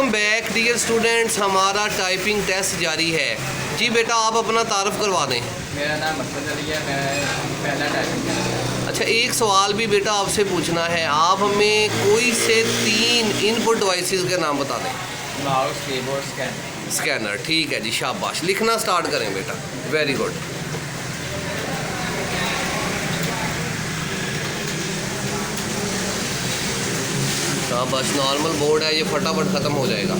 Welcome back dear students, हमारा typing test जारी है। जी बेटा, आप अपना तारुफ करवा दें। मेरा नाम मकसद अली है, मैं पहला टाइपिंग कर रहा हूँ। अच्छा, एक सवाल भी बेटा आपसे पूछना है। आप हमें कोई से 3 इनपुट डिवाइसेस के नाम बता दें। Mouse, keyboard, scanner. स्कैनर, ठीक है जी, शाबाश। लिखना स्टार्ट करें बेटा, वेरी गुड। शाबाश, नॉर्मल बोर्ड है ये, फटाफट ख़त्म हो जाएगा।